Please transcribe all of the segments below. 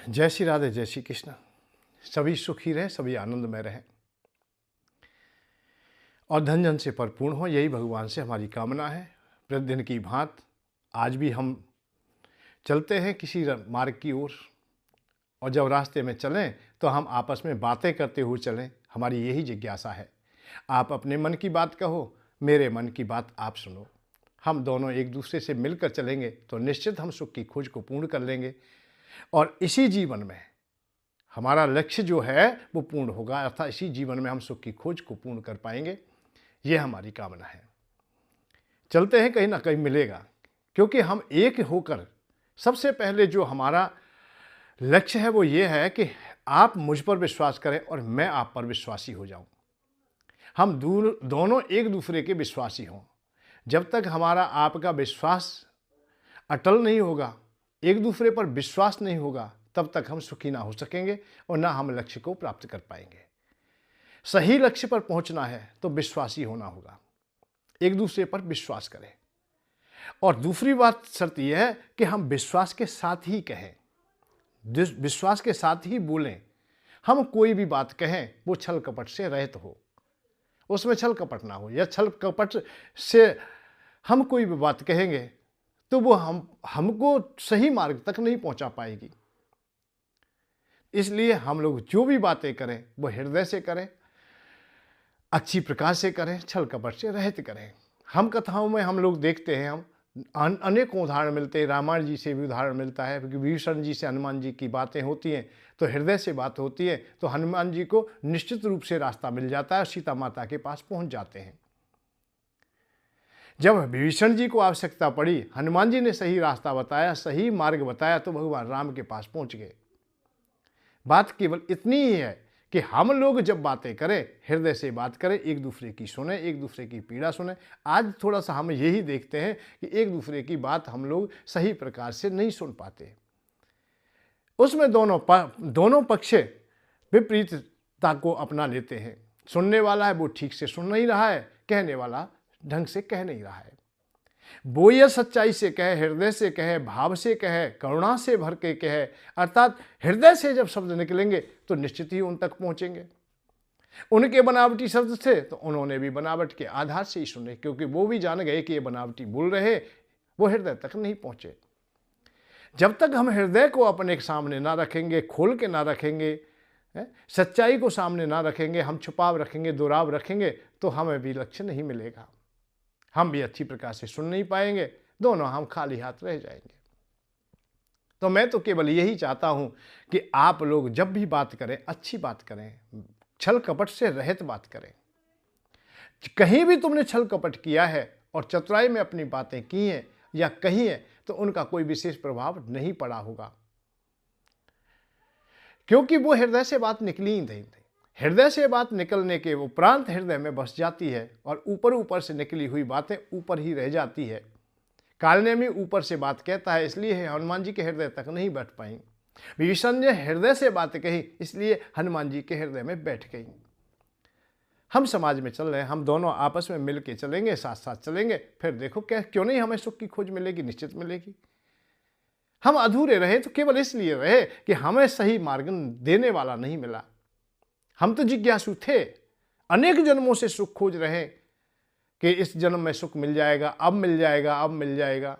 जय श्री राधे, जय श्री कृष्ण। सभी सुखी रहें, सभी आनंद में रहें और धन जन से परिपूर्ण हो, यही भगवान से हमारी कामना है। प्रतिदिन की भांत आज भी हम चलते हैं किसी मार्ग की ओर, और जब रास्ते में चलें तो हम आपस में बातें करते हुए चलें। हमारी यही जिज्ञासा है। आप अपने मन की बात कहो, मेरे मन की बात आप सुनो। हम दोनों एक दूसरे से मिलकर चलेंगे तो निश्चित हम सुख की खोज को पूर्ण कर लेंगे और इसी जीवन में हमारा लक्ष्य जो है वो पूर्ण होगा, अर्थात इसी जीवन में हम सुख की खोज को पूर्ण कर पाएंगे। ये हमारी कामना है। चलते हैं, कहीं ना कहीं मिलेगा, क्योंकि हम एक होकर सबसे पहले जो हमारा लक्ष्य है वो ये है कि आप मुझ पर विश्वास करें और मैं आप पर विश्वासी हो जाऊं। हम दोनों एक दूसरे के विश्वासी हों। जब तक हमारा आपका विश्वास अटल नहीं होगा, एक दूसरे पर विश्वास नहीं होगा, तब तक हम सुखी ना हो सकेंगे और ना हम लक्ष्य को प्राप्त कर पाएंगे। सही लक्ष्य पर पहुंचना है तो विश्वासी होना होगा, एक दूसरे पर विश्वास करें। और दूसरी बात, शर्त यह है कि हम विश्वास के साथ ही कहें, विश्वास के साथ ही बोलें। हम कोई भी बात कहें वो छल कपट से रहित हो, उसमें छल कपट ना हो। या छल कपट से हम कोई भी बात कहेंगे तो वो हमको सही मार्ग तक नहीं पहुंचा पाएगी। इसलिए हम लोग जो भी बातें करें वो हृदय से करें, अच्छी प्रकार से करें, छल कपट से रहित करें। हम कथाओं में हम लोग देखते हैं, हम अनेकों उदाहरण मिलते हैं। रामायण जी से भी उदाहरण मिलता है, क्योंकि विभीषण जी से हनुमान जी की बातें होती हैं तो हृदय से बात होती है, तो हनुमान जी को निश्चित रूप से रास्ता मिल जाता है और सीता माता के पास पहुंच जाते हैं। जब विभीषण जी को आवश्यकता पड़ी, हनुमान जी ने सही रास्ता बताया, सही मार्ग बताया, तो भगवान राम के पास पहुंच गए। बात केवल इतनी ही है कि हम लोग जब बातें करें, हृदय से बात करें, एक दूसरे की सुने, एक दूसरे की पीड़ा सुने। आज थोड़ा सा हम यही देखते हैं कि एक दूसरे की बात हम लोग सही प्रकार से नहीं सुन पाते। उसमें दोनों पक्ष विपरीतता को अपना लेते हैं। सुनने वाला है वो ठीक से सुन नहीं रहा है, कहने वाला ढंग से कह नहीं रहा है। वो ये सच्चाई से कहे, हृदय से कहे, भाव से कहे, करुणा से भर के कहे, अर्थात हृदय से जब शब्द निकलेंगे तो निश्चित ही उन तक पहुंचेंगे। उनके बनावटी शब्द थे तो उन्होंने भी बनावट के आधार से ही सुने, क्योंकि वो भी जान गए कि ये बनावटी बोल रहे, वो हृदय तक नहीं पहुंचे। जब तक हम हृदय को अपने सामने ना रखेंगे, खोल के ना रखेंगे, सच्चाई को सामने ना रखेंगे, हम छुपाव रखेंगे, दुराव रखेंगे, तो हमें भी लक्ष्य नहीं मिलेगा। हम भी अच्छी प्रकार से सुन नहीं पाएंगे, दोनों हम खाली हाथ रह जाएंगे। तो मैं तो केवल यही चाहता हूं कि आप लोग जब भी बात करें, अच्छी बात करें, छल कपट से रहित बात करें। कहीं भी तुमने छल कपट किया है और चतुराई में अपनी बातें की हैं या कही हैं, तो उनका कोई विशेष प्रभाव नहीं पड़ा होगा, क्योंकि वो हृदय से बात निकली ही नहीं थी। हृदय से बात निकलने के उपरांत हृदय में बस जाती है और ऊपर ऊपर से निकली हुई बातें ऊपर ही रह जाती है। कालने में ऊपर से बात कहता है, इसलिए हनुमान जी के हृदय तक नहीं बैठ पाई। विभीषण ने हृदय से बात कही, इसलिए हनुमान जी के हृदय में बैठ गई। हम समाज में चल रहे हैं, हम दोनों आपस में मिल के चलेंगे, साथ साथ चलेंगे, फिर देखो क्यों नहीं हमें सुख की खोज मिलेगी, निश्चित मिलेगी। हम अधूरे रहे तो केवल इसलिए रहे कि हमें सही मार्ग देने वाला नहीं मिला। हम तो जिज्ञासु थे, अनेक जन्मों से सुख खोज रहे कि इस जन्म में सुख मिल जाएगा, अब मिल जाएगा, अब मिल जाएगा।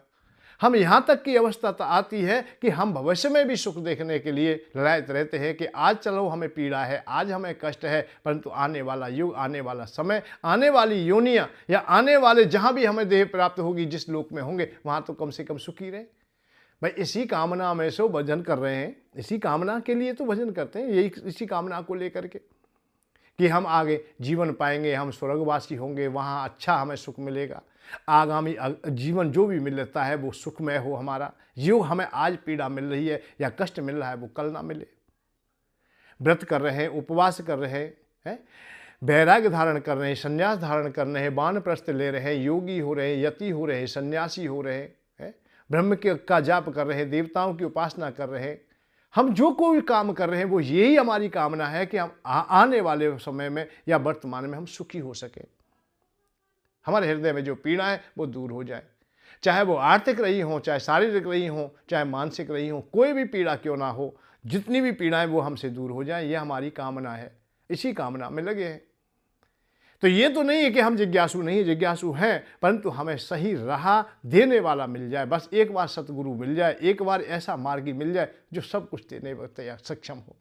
हम यहाँ तक की अवस्था तो आती है कि हम भविष्य में भी सुख देखने के लिए ललायत रहते हैं कि आज चलो हमें पीड़ा है, आज हमें कष्ट है, परंतु आने वाला युग, आने वाला समय, आने वाली योनियाँ या आने वाले जहाँ भी हमें देह प्राप्त होगी, जिस लोक में होंगे, वहाँ तो कम से कम सुखी रहे। भाई इसी कामना में से भजन कर रहे हैं, इसी कामना के लिए तो भजन करते हैं, यही इसी कामना को लेकर के कि हम आगे जीवन पाएंगे, हम स्वर्गवासी होंगे, वहाँ अच्छा हमें सुख मिलेगा। आगामी जीवन जो भी मिलता है वो सुखमय हो हमारा। जो हमें आज पीड़ा मिल रही है या कष्ट मिल रहा है वो कल ना मिले। व्रत कर रहे हैं, उपवास कर रहे हैं, वैराग्य धारण कर रहे हैं, संन्यास धारण कर रहे हैं, वानप्रस्थ ले रहे हैं, योगी हो रहे हैं, यति हो रहे हैं, सन्यासी हो रहे हैं, ब्रह्म का जाप कर रहे हैं, देवताओं की उपासना कर रहे हैं। हम जो कोई काम कर रहे हैं वो यही हमारी कामना है कि हम आने वाले समय में या वर्तमान में हम सुखी हो सके, हमारे हृदय में जो पीड़ा है वो दूर हो जाए। चाहे वो आर्थिक रही हो, चाहे शारीरिक रही हो, चाहे मानसिक रही हो, कोई भी पीड़ा क्यों ना हो, जितनी भी पीड़ाएं वो हमसे दूर हो जाएं, ये हमारी कामना है। इसी कामना में लगे हैं। तो ये तो नहीं है कि हम जिज्ञासु नहीं, जिज्ञासु हैं, परंतु हमें सही राह देने वाला मिल जाए। बस एक बार सतगुरु मिल जाए, एक बार ऐसा मार्गी मिल जाए जो सब कुछ देने में तैयार सक्षम हो।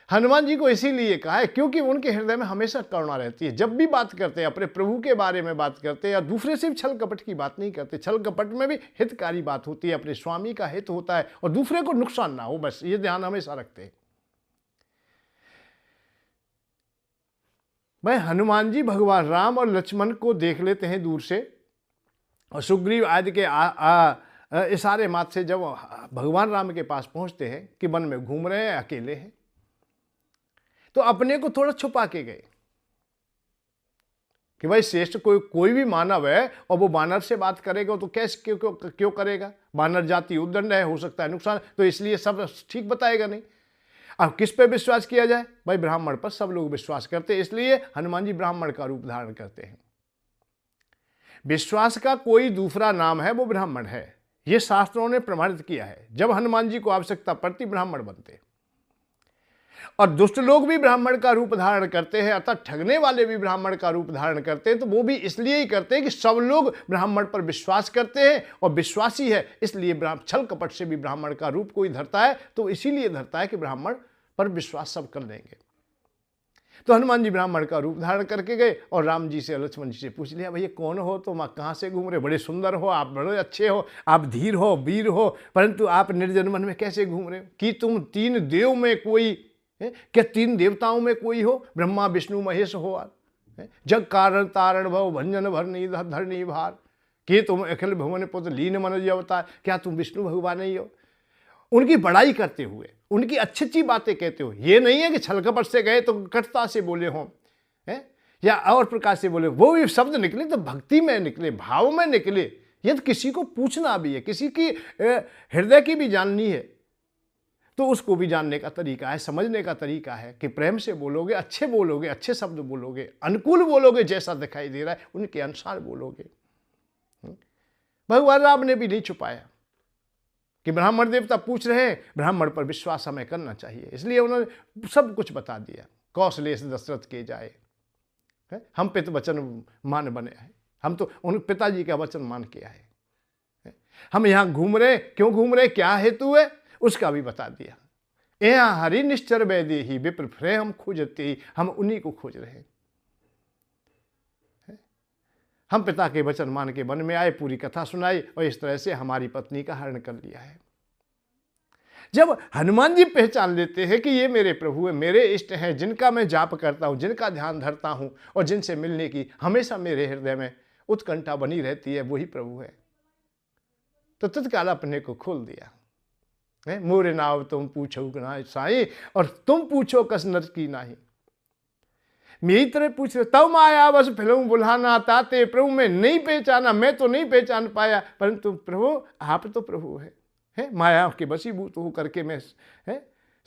हनुमान जी को इसीलिए कहा है क्योंकि उनके हृदय में हमेशा करुणा रहती है। जब भी बात करते हैं, अपने प्रभु के बारे में बात करते हैं, या दूसरे से भी छल कपट की बात नहीं करते। छल कपट में भी हितकारी बात होती है, अपने स्वामी का हित होता है और दूसरे को नुकसान ना हो, बस ये ध्यान हमेशा रखते हैं। भाई हनुमान जी भगवान राम और लक्ष्मण को देख लेते हैं दूर से, और सुग्रीव आदि के इशारे मात्र से जब भगवान राम के पास पहुंचते हैं कि वन में घूम रहे हैं, अकेले हैं, तो अपने को थोड़ा छुपा के गए कि भाई श्रेष्ठ कोई भी मानव है और वो बानर से बात करेगा तो कैसे क्यों करेगा? बानर जाति उद्दंड है, हो सकता है नुकसान, तो इसलिए सब ठीक बताएगा नहीं। अब किस पे विश्वास किया जाए? भाई ब्राह्मण पर सब लोग विश्वास करते हैं, इसलिए हनुमान जी ब्राह्मण का रूप धारण करते हैं। विश्वास का कोई दूसरा नाम है, वो ब्राह्मण है। ये शास्त्रों ने प्रमाणित किया है। जब हनुमान जी को आवश्यकता पड़ती, ब्राह्मण बनते। और दुष्ट लोग भी ब्राह्मण का रूप धारण करते हैं, अर्थात ठगने वाले भी ब्राह्मण का रूप धारण करते हैं। तो वो भी इसलिए ही करते हैं कि सब लोग ब्राह्मण पर विश्वास करते हैं और विश्वासी है, इसलिए छल कपट से भी ब्राह्मण का रूप कोई धरता है तो इसीलिए धरता है कि ब्राह्मण पर विश्वास सब कर लेंगे। तो हनुमान जी ब्राह्मण का रूप धारण करके गए और राम जी से, लक्ष्मण जी से पूछ लिया, भैया कौन हो तुम, कहाँ से घूम रहे? बड़े सुंदर हो आप, बड़े अच्छे हो आप, धीर हो, वीर हो, परंतु आप निर्जन वन में कैसे घूम रहे हो? कि तुम तीन देव में कोई है? क्या तीन देवताओं में कोई हो? ब्रह्मा विष्णु महेश हो आप? जग कारण तारण भव भंजन भरनी धरनी भार, कि तुम अखिल भुवन पुत्र लीन मन अवतार, क्या तुम विष्णु भगवान नहीं हो? उनकी बड़ाई करते हुए, उनकी अच्छी अच्छी बातें कहते हो। ये नहीं है कि छल कपट से गए तो कटुता से बोले हों या और प्रकार से बोले, वो भी शब्द निकले तो भक्ति में निकले, भाव में निकले। ये तो किसी को पूछना भी है, किसी की हृदय की भी जाननी है तो उसको भी जानने का तरीका है, समझने का तरीका है कि प्रेम से बोलोगे, अच्छे शब्द बोलोगे, अनुकूल बोलोगे, जैसा दिखाई दे रहा है उनके अनुसार बोलोगे। भगवान राम ने भी नहीं छुपाया कि ब्राह्मण देवता पूछ रहे हैं, ब्राह्मण पर विश्वास हमें करना चाहिए, इसलिए उन्होंने सब कुछ बता दिया। कौशलेश दशरथ के जाए, हम पित वचन मान बने हैं, हम तो उन पिताजी का वचन मान के आए। हम यहाँ घूम रहे, क्यों घूम रहे, क्या हेतु है, उसका भी बता दिया। यहाँ हरि निश्चर वैदे ही विप्र फ्रे हम खोजते ही, हम उन्हीं को खोज रहे हैं। हम पिता के वचन मान के वन में आए, पूरी कथा सुनाई और इस तरह से हमारी पत्नी का हरण कर लिया है। जब हनुमान जी पहचान लेते हैं कि ये मेरे प्रभु है, मेरे इष्ट हैं, जिनका मैं जाप करता हूँ, जिनका ध्यान धरता हूँ और जिनसे मिलने की हमेशा मेरे हृदय में उत्कंठा बनी रहती है, वही प्रभु है, तो तत्काल अपने को खोल दिया। मोरे नाव तुम पूछो ना साई, और तुम पूछो कस नर की नाही। मेरी तरह पूछ रहे, तब आया बस फिल्म बुलाना ताते, प्रभु में नहीं पहचाना, मैं तो नहीं पहचान पाया, परंतु प्रभु आप तो प्रभु है। माया के वशीभूत हो करके मैं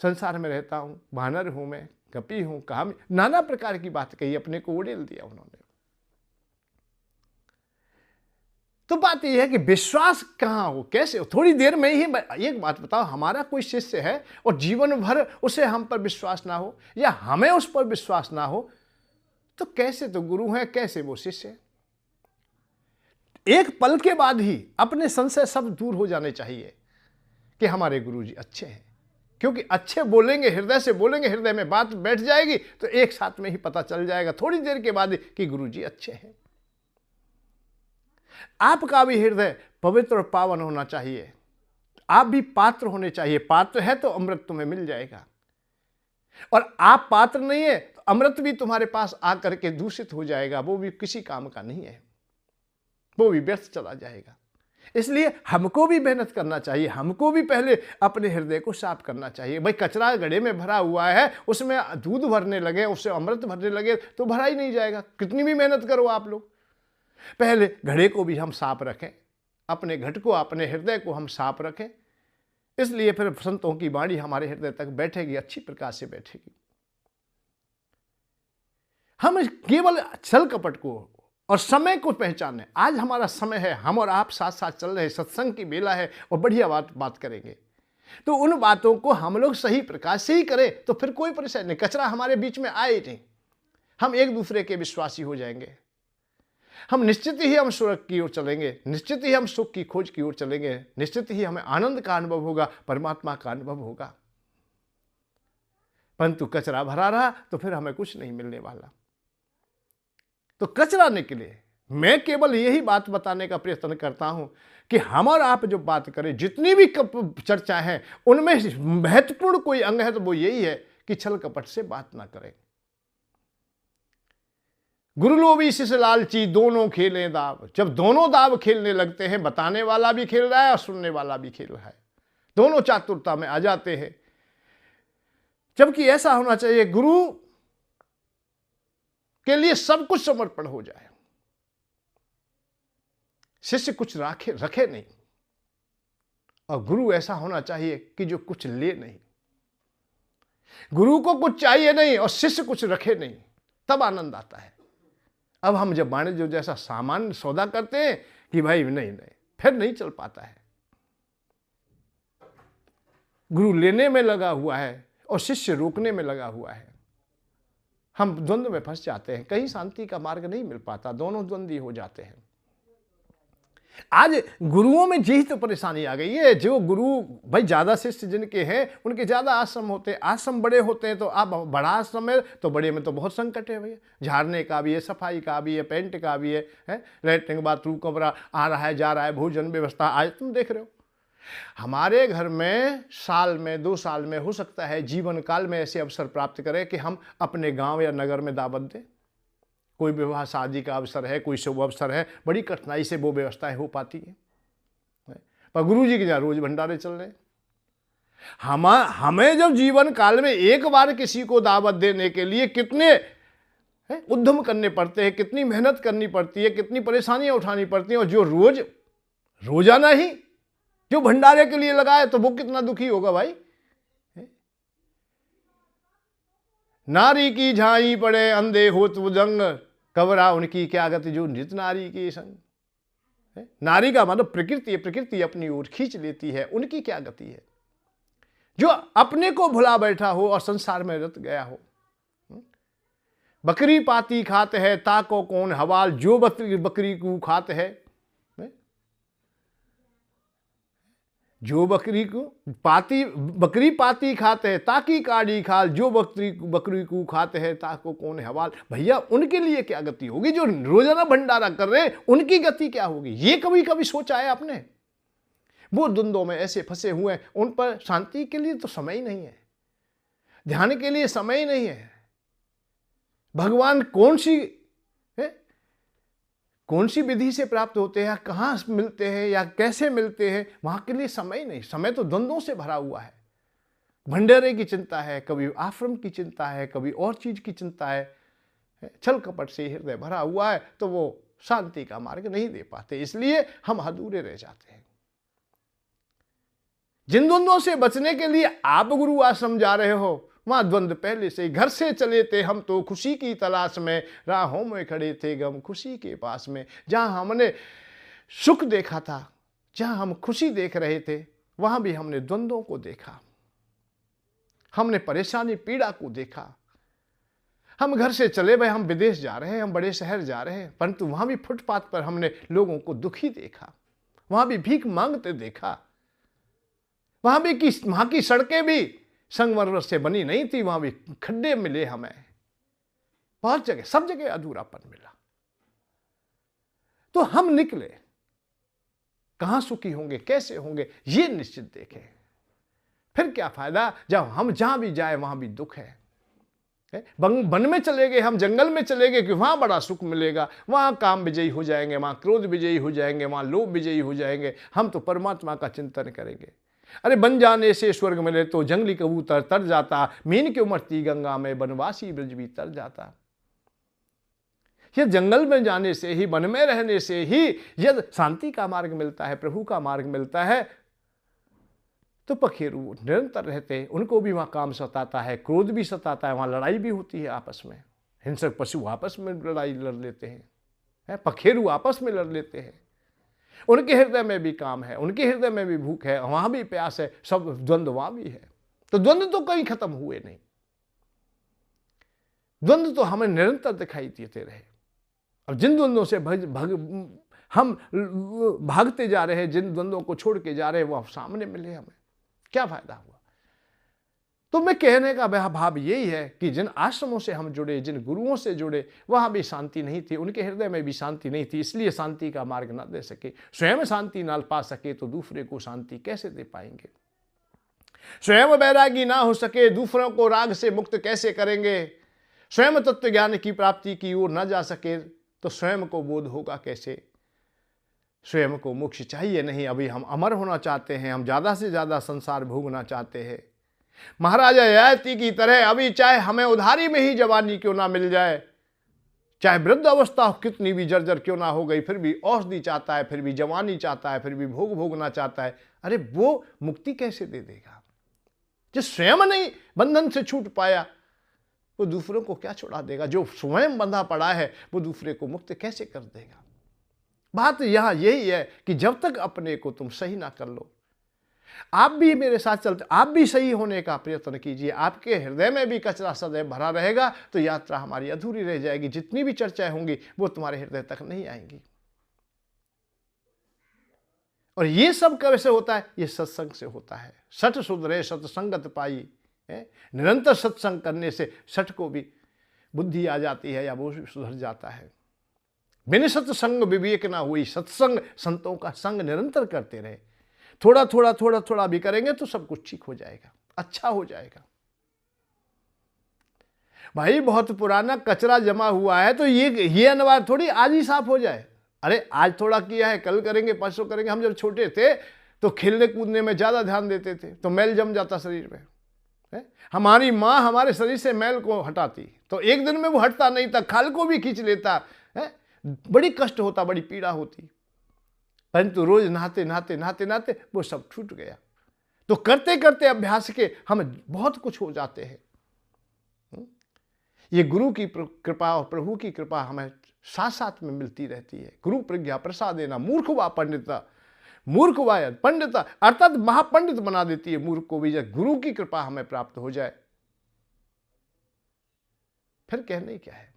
संसार में रहता हूँ, वानर हूँ, मैं कपी हूँ, काम, नाना प्रकार की बात कही, अपने को उड़ेल दिया उन्होंने। तो बात यह है कि विश्वास कहाँ हो, कैसे हो? थोड़ी देर में ही एक बात बताओ, हमारा कोई शिष्य है और जीवन भर उसे हम पर विश्वास ना हो या हमें उस पर विश्वास ना हो, तो कैसे तो गुरु हैं, कैसे वो शिष्य है? एक पल के बाद ही अपने संशय सब दूर हो जाने चाहिए कि हमारे गुरु जी अच्छे हैं, क्योंकि अच्छे बोलेंगे, हृदय से बोलेंगे, हृदय में बात बैठ जाएगी तो एक साथ में ही पता चल जाएगा थोड़ी देर के बाद कि गुरु जी अच्छे हैं। आपका भी हृदय पवित्र और पावन होना चाहिए, आप भी पात्र होने चाहिए। पात्र है तो अमृत तुम्हें मिल जाएगा, और आप पात्र नहीं है तो अमृत भी तुम्हारे पास आकर के दूषित हो जाएगा, वो भी किसी काम का नहीं है, वो भी व्यर्थ चला जाएगा। इसलिए हमको भी मेहनत करना चाहिए, हमको भी पहले अपने हृदय को साफ करना चाहिए। भाई कचरा घड़े में भरा हुआ है, उसमें दूध भरने लगे, उससे अमृत भरने लगे तो भरा ही नहीं जाएगा, कितनी भी मेहनत करो आप लोग। पहले घड़े को भी हम साफ रखें, अपने घट को, अपने हृदय को हम साफ रखें, इसलिए फिर संतों की वाणी हमारे हृदय तक बैठेगी, अच्छी प्रकार से बैठेगी। हम केवल छल कपट को और समय को पहचाने। आज हमारा समय है, हम और आप साथ साथ चल रहे हैं, सत्संग की बेला है और बढ़िया बात करेंगे। तो उन बातों को हम लोग सही प्रकार से ही करें तो फिर कोई परेशानी नहीं, कचरा हमारे बीच में आए नहीं। हम एक दूसरे के विश्वासी हो जाएंगे। हम निश्चित ही हम स्वर्ग की ओर चलेंगे, निश्चित ही हम सुख की खोज की ओर चलेंगे, निश्चित ही हमें आनंद का अनुभव होगा, परमात्मा का अनुभव होगा। परंतु कचरा भरा रहा तो फिर हमें कुछ नहीं मिलने वाला। तो कचरा निकले। मैं केवल यही बात बताने का प्रयत्न करता हूं कि हम और आप जो बात करें, जितनी भी चर्चा है, उनमें महत्वपूर्ण कोई अंग है तो वो यही है कि छल कपट से बात ना करें। गुरु लोभी शिष्य लालची दोनों खेलें दाव। जब दोनों दाव खेलने लगते हैं, बताने वाला भी खेल रहा है और सुनने वाला भी खेल रहा है, दोनों चातुरता में आ जाते हैं। जबकि ऐसा होना चाहिए गुरु के लिए सब कुछ समर्पण हो जाए, शिष्य कुछ रखे नहीं, और गुरु ऐसा होना चाहिए कि जो कुछ ले नहीं। गुरु को कुछ चाहिए नहीं और शिष्य कुछ रखे नहीं, तब आनंद आता है। अब हम जब वाणिज्य जैसा सामान्य सौदा करते हैं कि भाई नहीं, फिर नहीं चल पाता है। गुरु लेने में लगा हुआ है और शिष्य रोकने में लगा हुआ है, हम द्वंद्व में फंस जाते हैं, कहीं शांति का मार्ग नहीं मिल पाता, दोनों द्वंद्वी हो जाते हैं। आज गुरुओं में यही तो परेशानी आ गई है। जो गुरु भाई ज्यादा शिष्य जिनके हैं उनके ज्यादा आश्रम होते हैं, आश्रम बड़े होते हैं, तो अब बड़ा आश्रम है तो बड़े में तो बहुत संकट है भैया, झाड़ने का भी है, सफाई का भी है, पेंट का भी है, लैट्रिन बाथरूम कमरा आ रहा है जा रहा है, भोजन व्यवस्था। आज तुम देख रहे हो हमारे घर में साल में 2 साल में हो सकता है जीवन काल में ऐसे अवसर प्राप्त करें कि हम अपने गांव या नगर में दावत दें। कोई विवाह शादी का अवसर है, कोई शुभ अवसर है, बड़ी कठिनाई से वो व्यवस्थाएं हो पाती है, पर गुरु जी के यहाँ रोज भंडारे चल रहे हैं। हमें जब जीवन काल में एक बार किसी को दावत देने के लिए कितने उद्यम करने पड़ते हैं, कितनी मेहनत करनी पड़ती है, कितनी परेशानियां उठानी पड़ती हैं, और जो रोजाना ही जो भंडारे के लिए लगाए तो वो कितना दुखी होगा भाई। नारी की झाई पड़े अंधे होत भुजंग, कवरा उनकी क्या गति जो नित नारी के संग। नारी का मतलब प्रकृति है, प्रकृति अपनी ओर खींच लेती है, उनकी क्या गति है। जो अपने को भुला बैठा हो और संसार में रत गया हो। बकरी पाती खाते है ताको कौन हवाल, जो बकरी को खाते है, जो बकरी पाती खाते हैं ताकि काड़ी खाल, जो बकरी को खाते हैं ताको कौन हवाल। भैया उनके लिए क्या गति होगी जो रोजाना भंडारा कर रहे हैं, उनकी गति क्या होगी, ये कभी सोचा है आपने। वो द्वंद्वों में ऐसे फंसे हुए हैं, उन पर शांति के लिए तो समय ही नहीं है, ध्यान के लिए समय ही नहीं है। भगवान कौन सी विधि से प्राप्त होते हैं, कहाँ मिलते हैं या कैसे मिलते हैं, वहां के लिए समय नहीं। समय तो द्वंद्वों से भरा हुआ है। भंडारे की चिंता है, कभी आश्रम की चिंता है, कभी और चीज की चिंता है, छल कपट से हृदय भरा हुआ है, तो वो शांति का मार्ग नहीं दे पाते, इसलिए हम अधूरे रह जाते हैं। जिन द्वंद्वों से बचने के लिए आप गुरु आश्रम जा रहे हो, वहां द्वंद्व पहले से घर से चले थे हम तो खुशी की तलाश में, राहों में खड़े थे गम खुशी के पास में। जहां हमने सुख देखा था, जहां हम खुशी देख रहे थे, वहां भी हमने द्वंद्वों को देखा, हमने परेशानी पीड़ा को देखा। हम घर से चले भाई, हम विदेश जा रहे हैं, हम बड़े शहर जा रहे हैं, परंतु वहां भी फुटपाथ पर हमने लोगों को दुखी देखा, वहां भी भीख मांगते देखा, वहां की सड़कें भी संगमरमर से बनी नहीं थी, वहां भी खड्डे मिले हमें, बहुत जगह, सब जगह अधूरापन मिला। तो हम निकले, कहां सुखी होंगे, कैसे होंगे, ये निश्चित देखें। फिर क्या फायदा जब हम जहां भी जाए वहां भी दुख है। वन में चले गए, हम जंगल में चले गए कि वहां बड़ा सुख मिलेगा, वहां काम विजयी हो जाएंगे, वहां क्रोध विजयी हो जाएंगे, वहां लोभ विजयी हो जाएंगे, हम तो परमात्मा का चिंतन करेंगे। अरे बन जाने से स्वर्ग मिले तो जंगली कबूतर तर जाता, मीन क्यों मरती गंगा में बनवासी ब्रज भी तर जाता। यह जंगल में जाने से ही, वन में रहने से ही यदि शांति का मार्ग मिलता है, प्रभु का मार्ग मिलता है, तो पखेरु निरंतर रहते, उनको भी वहां काम सताता है, क्रोध भी सताता है, वहां लड़ाई भी होती है आपस में, हिंसक पशु आपस में लड़ाई लड़ लेते हैं, पखेरु आपस में लड़ लेते हैं। उनके हृदय में भी काम है, उनके हृदय में भी भूख है, वहां भी प्यास है, सब द्वंद्व वहां भी है। तो द्वंद्व तो कहीं खत्म हुए नहीं, द्वंद्व तो हमें निरंतर दिखाई देते रहे। अब जिन द्वंद्वों से हम भागते जा रहे हैं, जिन द्वंद्वों को छोड़ के जा रहे हैं, वो सामने मिले, हमें क्या फायदा हुआ? तो मैं कहने का भाव यही है कि जिन आश्रमों से हम जुड़े, जिन गुरुओं से जुड़े, वहां भी शांति नहीं थी, उनके हृदय में भी शांति नहीं थी, इसलिए शांति का मार्ग ना दे सके। स्वयं शांति ना पा सके तो दूसरे को शांति कैसे दे पाएंगे? स्वयं वैरागी ना हो सके, दूसरों को राग से मुक्त कैसे करेंगे? स्वयं तत्व ज्ञान की प्राप्ति की ओर न जा सके तो स्वयं को बोध होगा कैसे? स्वयं को मोक्ष चाहिए नहीं, अभी हम अमर होना चाहते हैं, हम ज्यादा से ज्यादा संसार भोगना चाहते हैं। महाराजा ययाति की तरह अभी चाहे हमें उधारी में ही जवानी क्यों ना मिल जाए, चाहे वृद्ध अवस्था कितनी भी जर्जर क्यों ना हो गई, फिर भी औषधि चाहता है, फिर भी जवानी चाहता है, फिर भी भोग भोगना चाहता है। अरे वो मुक्ति कैसे दे देगा? जो स्वयं नहीं बंधन से छूट पाया वो दूसरों को क्या छुड़ा देगा? जो स्वयं बंधा पड़ा है वो दूसरे को मुक्त कैसे कर देगा? बात यहां यही है कि जब तक अपने को तुम सही ना कर लो, आप भी मेरे साथ चलते, आप भी सही होने का प्रयत्न कीजिए। आपके हृदय में भी कचरा सदैव भरा रहेगा तो यात्रा हमारी अधूरी रह जाएगी। जितनी भी चर्चाएं होंगी वो तुम्हारे हृदय तक नहीं आएंगी। और ये सब कैसे होता है? ये सत्संग से होता है। सठ सुधरे सत्संगत पाई, निरंतर सत्संग करने से सठ को भी बुद्धि आ जाती है या वो सुधर जाता है। बिन सत्संग विवेक ना हुई, सत्संग संतों का संग निरंतर करते रहे, थोड़ा थोड़ा थोड़ा थोड़ा भी करेंगे तो सब कुछ ठीक हो जाएगा, अच्छा हो जाएगा। भाई बहुत पुराना कचरा जमा हुआ है तो ये अनिवार्य थोड़ी आज ही साफ हो जाए। अरे आज थोड़ा किया है, कल करेंगे, परसों करेंगे। हम जब छोटे थे तो खेलने कूदने में ज्यादा ध्यान देते थे तो मैल जम जाता शरीर में। हमारी माँ हमारे शरीर से मैल को हटाती तो एक दिन में वो हटता नहीं था, खाल को भी खींच लेता है, बड़ी कष्ट होता, बड़ी पीड़ा होती। परंतु रोज नहाते नहाते नहाते नहाते वो सब छूट गया। तो करते करते अभ्यास के हम बहुत कुछ हो जाते हैं। ये गुरु की कृपा और प्रभु की कृपा हमें साथ साथ में मिलती रहती है। गुरु प्रज्ञा प्रसादेना मूर्ख वा पंडिता, मूर्ख वा पंडिता, अर्थात महापंडित बना देती है मूर्ख को भी, जब गुरु की कृपा हमें प्राप्त हो जाए। फिर कहने क्या है?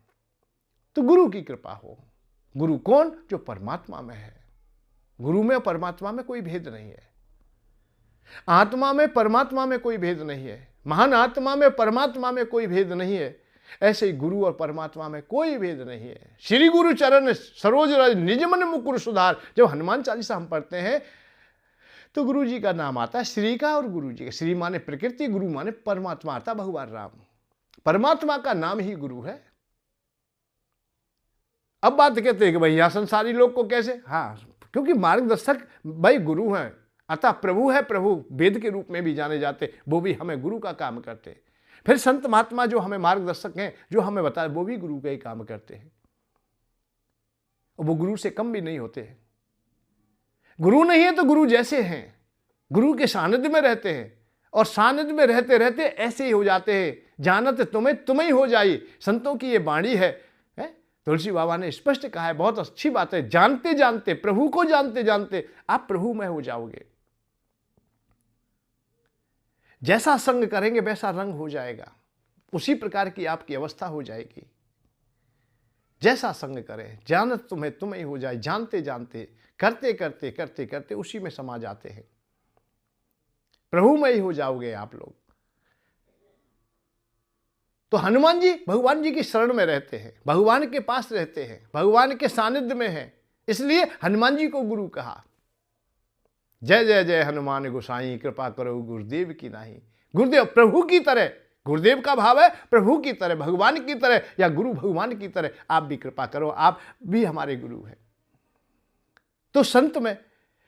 तो गुरु की कृपा हो। गुरु कौन? जो परमात्मा में है। गुरु में परमात्मा में कोई भेद नहीं है, आत्मा में परमात्मा में कोई भेद नहीं है, महान आत्मा में परमात्मा में कोई भेद नहीं है। ऐसे ही गुरु और परमात्मा में कोई भेद नहीं है। श्री गुरु चरण सरोज रज निज मन मुकुर सुधार, जब हनुमान चालीसा हम पढ़ते हैं तो गुरु जी का नाम आता है, श्री का और गुरु जी का। श्री माने प्रकृति, गुरु माने परमात्मा, आता बहुबार राम। परमात्मा का नाम ही गुरु है। अब बात कहते हैं कि भैया संसारी लोग को कैसे? हाँ, क्योंकि मार्गदर्शक भाई गुरु हैं, अतः प्रभु है, प्रभु वेद के रूप में भी जाने जाते, वो भी हमें गुरु का काम करते। फिर संत महात्मा जो हमें मार्गदर्शक हैं, जो हमें बताए, वो भी गुरु का ही काम करते हैं। और वो गुरु से कम भी नहीं होते हैं। गुरु नहीं है तो गुरु जैसे हैं, गुरु के सानिध्य में रहते हैं और सानिध्य में रहते रहते ऐसे ही हो जाते हैं। जानत तुम्हें तुम्हें ही हो जाए, संतों की ये वाणी है। तुलसी बाबा ने स्पष्ट कहा है, बहुत अच्छी बात है। जानते जानते, प्रभु को जानते जानते आप प्रभु में हो जाओगे। जैसा संग करेंगे वैसा रंग हो जाएगा, उसी प्रकार की आपकी अवस्था हो जाएगी। जैसा संग करें, जानत तुम्हें तुम्हें ही हो जाए, जानते जानते, करते करते करते करते उसी में समा जाते हैं, प्रभु में ही हो जाओगे आप लोग। तो हनुमान जी भगवान जी की शरण में रहते हैं, भगवान के पास रहते हैं, भगवान के सानिध्य में हैं, इसलिए हनुमान जी को गुरु कहा। जय जय जय हनुमान गोसाई, कृपा करो गुरुदेव की नाही। गुरुदेव प्रभु की तरह, गुरुदेव का भाव है प्रभु की तरह, भगवान की तरह या गुरु भगवान की तरह आप भी कृपा करो, आप भी हमारे गुरु हैं। तो संत में,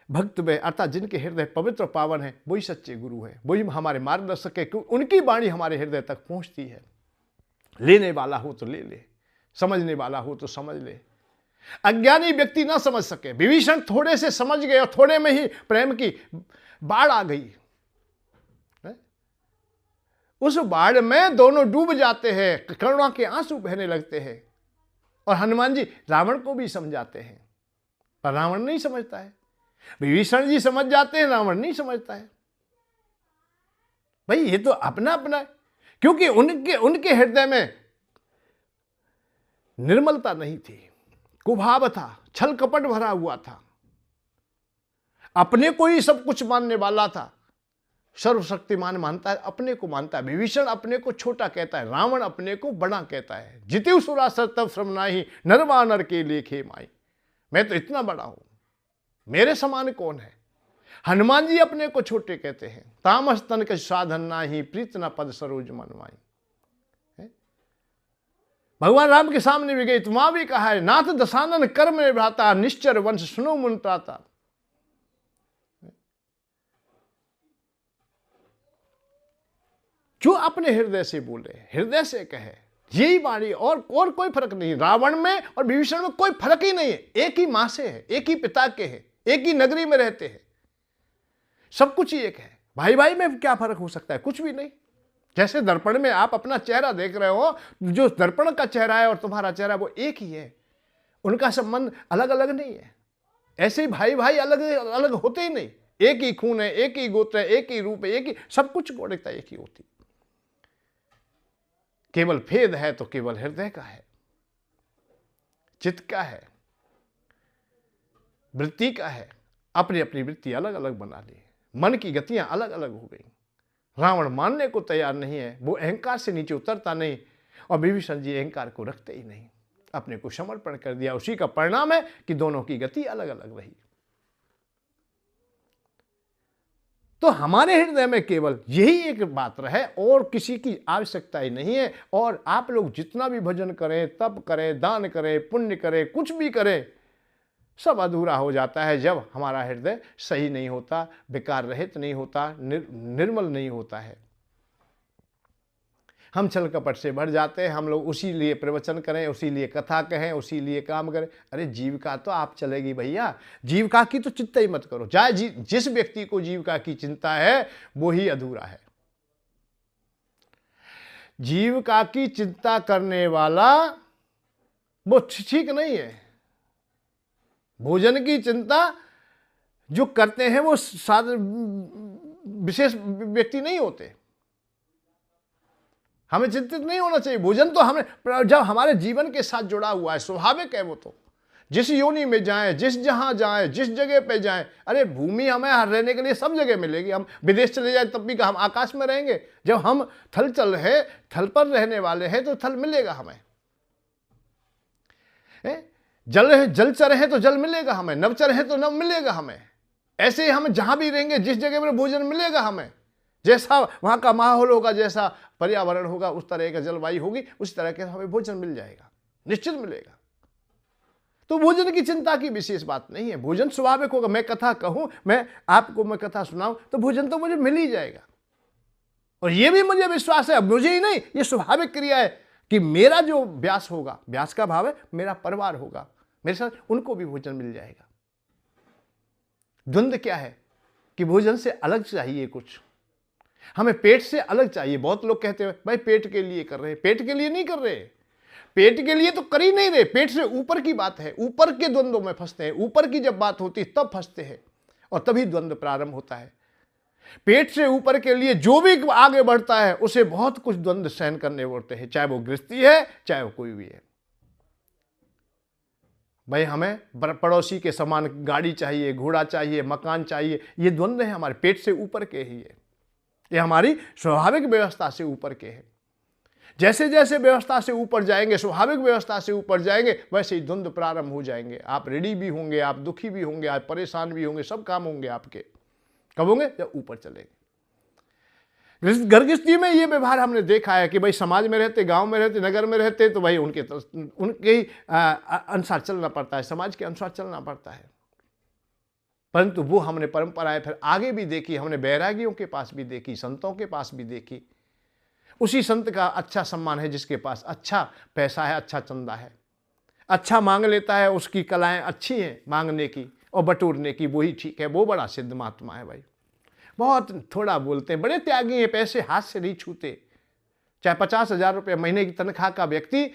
भक्त में, अर्थात जिनके हृदय पवित्र और पावन है, वही सच्चे गुरु हैं, वही हमारे मार्गदर्शक है। उनकी वाणी हमारे हृदय तक पहुंचती है। लेने वाला हो तो ले ले, समझने वाला हो तो समझ ले। अज्ञानी व्यक्ति ना समझ सके। विभीषण थोड़े से समझ गए और थोड़े में ही प्रेम की बाढ़ आ गई। उस बाढ़ में दोनों डूब जाते हैं, करुणा के आंसू बहने लगते हैं। और हनुमान जी रावण को भी समझाते हैं, पर रावण नहीं समझता है। विभीषण जी समझ जाते हैं, रावण नहीं समझता है। भाई ये तो अपना अपना है, क्योंकि उनके हृदय में निर्मलता नहीं थी, कुभाव था, छल कपट भरा हुआ था, अपने को ही सब कुछ मानने वाला था। सर्वशक्तिमान मानता है, अपने को मानता है। विभीषण अपने को छोटा कहता है, रावण अपने को बड़ा कहता है। जितिव सुरासर तब श्रम नाही, नरवा नर के लेखे माई। मैं तो इतना बड़ा हूं, मेरे समान कौन है। हनुमान जी अपने को छोटे कहते हैं। तामस तन के साधन नाही, प्रीत न पद सरोज मनवाई। भगवान राम के सामने भी गई तो वहां भी कहा है, नाथ दशानन कर्म भ्राता, निश्चर वंश सुनो मुनत्राता। जो अपने हृदय से बोले, हृदय से कहे, यही वाणी, और कोई फर्क नहीं। रावण में और विभीषण में कोई फर्क ही नहीं है। एक ही मां से है, एक ही पिता के हैं, एक ही नगरी में रहते हैं, सब कुछ ही एक है। भाई भाई में क्या फर्क हो सकता है? कुछ भी नहीं। जैसे दर्पण में आप अपना चेहरा देख रहे हो, जो दर्पण का चेहरा है और तुम्हारा चेहरा वो एक ही है, उनका संबंध अलग अलग नहीं है। ऐसे ही भाई भाई अलग अलग होते ही नहीं। एक ही खून है, एक ही गोत्र है, एक ही रूप है, एक ही सब कुछ, गौड़िकता एक ही होती। केवल भेद है तो केवल हृदय का है, चित्त का है, वृत्ति का है। अपनी अपनी वृत्ति अलग अलग बना ली, मन की गतियां अलग अलग हो गई। रावण मानने को तैयार नहीं है, वो अहंकार से नीचे उतरता नहीं, और विभीषण जी अहंकार को रखते ही नहीं, अपने को समर्पण कर दिया। उसी का परिणाम है कि दोनों की गति अलग अलग रही। तो हमारे हृदय में केवल यही एक बात रहे, और किसी की आवश्यकता ही नहीं है। और आप लोग जितना भी भजन करें, तप करें, दान करें, पुण्य करें, कुछ भी करें, सब अधूरा हो जाता है जब हमारा हृदय सही नहीं होता, विकार रहित नहीं होता, निर्मल नहीं होता है। हम छल कपट से भर जाते हैं। हम लोग उसी लिए प्रवचन करें, उसी लिए कथा कहें, उसी लिए काम करें। अरे जीविका तो आप चलेगी भैया, जीविका की तो चिंता ही मत करो। चाहे जिस व्यक्ति को जीविका की चिंता है वो ही अधूरा है। जीविका की चिंता करने वाला वो ठीक नहीं है। भोजन की चिंता जो करते हैं वो विशेष व्यक्ति नहीं होते। हमें चिंतित नहीं होना चाहिए। भोजन तो हमें जब हमारे जीवन के साथ जुड़ा हुआ है, स्वाभाविक है वो तो। जिस योनि में जाएं, जिस जहां जाएं, जिस जगह पे जाएं, अरे भूमि हमें रहने के लिए सब जगह मिलेगी। हम विदेश चले जाए तब भी हम आकाश में रहेंगे। जब हम थल पर रहने वाले हैं तो थल मिलेगा हमें। जलचर है तो जल मिलेगा हमें, नवचर है तो नव मिलेगा हमें। ऐसे ही हम जहां भी रहेंगे, जिस जगह पर भोजन मिलेगा हमें, जैसा वहां का माहौल होगा, जैसा पर्यावरण होगा, उस तरह का जलवायु होगी, उस तरह के हमें भोजन मिल जाएगा, निश्चित मिलेगा। तो भोजन की चिंता की विशेष बात नहीं है। भोजन स्वाभाविक होगा। मैं कथा कहूं, मैं कथा सुनाऊं, तो भोजन तो मुझे मिल ही जाएगा। और यह भी मुझे विश्वास है, मुझे ही नहीं, ये स्वाभाविक क्रिया है कि मेरा जो व्यास होगा, व्यास का भाव है मेरा परिवार होगा, मेरे साथ उनको भी भोजन मिल जाएगा। द्वंद्व क्या है कि भोजन से अलग चाहिए कुछ, हमें पेट से अलग चाहिए। बहुत लोग कहते हैं भाई पेट के लिए कर रहे हैं। पेट के लिए नहीं कर रहे, पेट के लिए तो कर ही नहीं रहे। पेट से ऊपर की बात है, ऊपर के द्वंद्वों में फंसते हैं। ऊपर की जब बात होती है तब फंसते हैं, और तभी द्वंद्व प्रारंभ होता है। पेट से ऊपर के लिए जो भी आगे बढ़ता है उसे बहुत कुछ द्वंद्व सहन करने पड़ते हैं, चाहे वो गृहस्थी है, चाहे वो कोई भी है। भाई हमें पड़ोसी के समान गाड़ी चाहिए, घोड़ा चाहिए, मकान चाहिए, ये द्वंद्व है हमारे पेट से ऊपर के ही है। ये हमारी स्वाभाविक व्यवस्था से ऊपर के है। जैसे जैसे व्यवस्था से ऊपर जाएंगे, स्वाभाविक व्यवस्था से ऊपर जाएंगे, वैसे ही द्वंद्व प्रारंभ हो जाएंगे। आप रेडी भी होंगे, आप दुखी भी होंगे, आप परेशान भी होंगे, सब काम होंगे आपके। कब होंगे? जब ऊपर चलेंगे। घर गृहस्थी में ये व्यवहार हमने देखा है कि भाई समाज में रहते, गांव में रहते, नगर में रहते, तो भाई उनके ही अनुसार चलना पड़ता है, समाज के अनुसार चलना पड़ता है। परंतु वो हमने परंपराएं फिर आगे भी देखी, हमने बैरागियों के पास भी देखी, संतों के पास भी देखी। उसी संत का अच्छा सम्मान है जिसके पास अच्छा पैसा है, अच्छा चंदा है, अच्छा मांग लेता है, उसकी कलाएं अच्छी हैं मांगने की और बटोरने की, वही ठीक है, वो बड़ा सिद्ध महात्मा है। भाई बहुत थोड़ा बोलते हैं, बड़े त्यागी हैं, पैसे हाथ से नहीं छूते। चाहे 50,000 रुपये महीने की तनख्वाह का व्यक्ति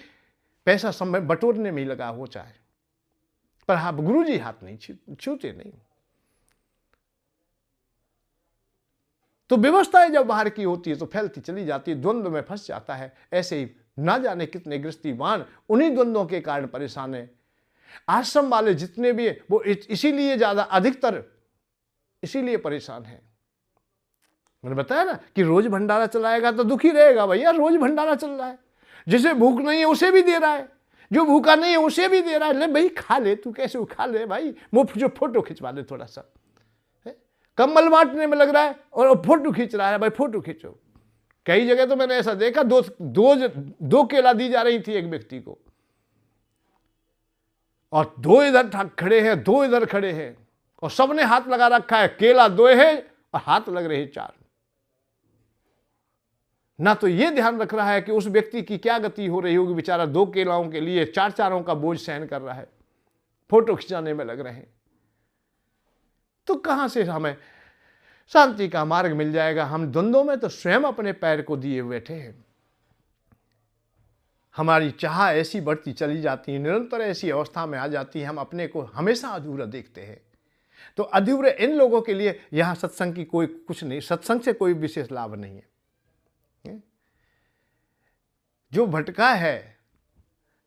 पैसा समय बटोरने में ही लगा हो चाहे, पर हाँ गुरु जी हाथ नहीं छूते नहीं। तो व्यवस्थाएं जब बाहर की होती है तो फैलती चली जाती है, द्वंद्व में फंस जाता है। ऐसे ही ना जाने कितने गृहस्थीवान उन्हीं द्वंद्वों के कारण परेशान है। आश्रम वाले जितने भी है वो इसीलिए ज्यादा अधिकतर इसीलिए परेशान है। मैंने बताया ना कि रोज भंडारा चलाएगा तो दुखी रहेगा। भैया रोज भंडारा चल रहा है, जिसे भूख नहीं है उसे भी दे रहा है, जो भूखा नहीं है उसे भी दे रहा है। ले भाई खा ले, तू कैसे खा ले भाई, वो जो फोटो खिंचवा ले थोड़ा सा, कंबल बांटने में लग रहा है और फोटो खींच रहा है। भाई फोटो खींचो। कई जगह तो मैंने ऐसा देखा, दो केला दी जा रही थी एक व्यक्ति को, और दो इधर खड़े हैं, दो इधर खड़े हैं, और सबने हाथ लगा रखा है। केला दो है और हाथ लग रहे हैं 4। ना तो ये ध्यान रख रहा है कि उस व्यक्ति की क्या गति हो रही होगी, बेचारा 2 केलाओं के लिए 4 का बोझ सहन कर रहा है, फोटो खिंचाने में लग रहे हैं। तो कहां से हमें शांति का मार्ग मिल जाएगा? हम द्वंद्वों में तो स्वयं अपने पैर को दिए बैठे हैं। हमारी चाह ऐसी बढ़ती चली जाती है, निरंतर ऐसी अवस्था में आ जाती है, हम अपने को हमेशा अधूरा देखते हैं। तो अधूरे इन लोगों के लिए यहां सत्संग की कोई कुछ नहीं, सत्संग से कोई विशेष लाभ नहीं है। जो भटका है,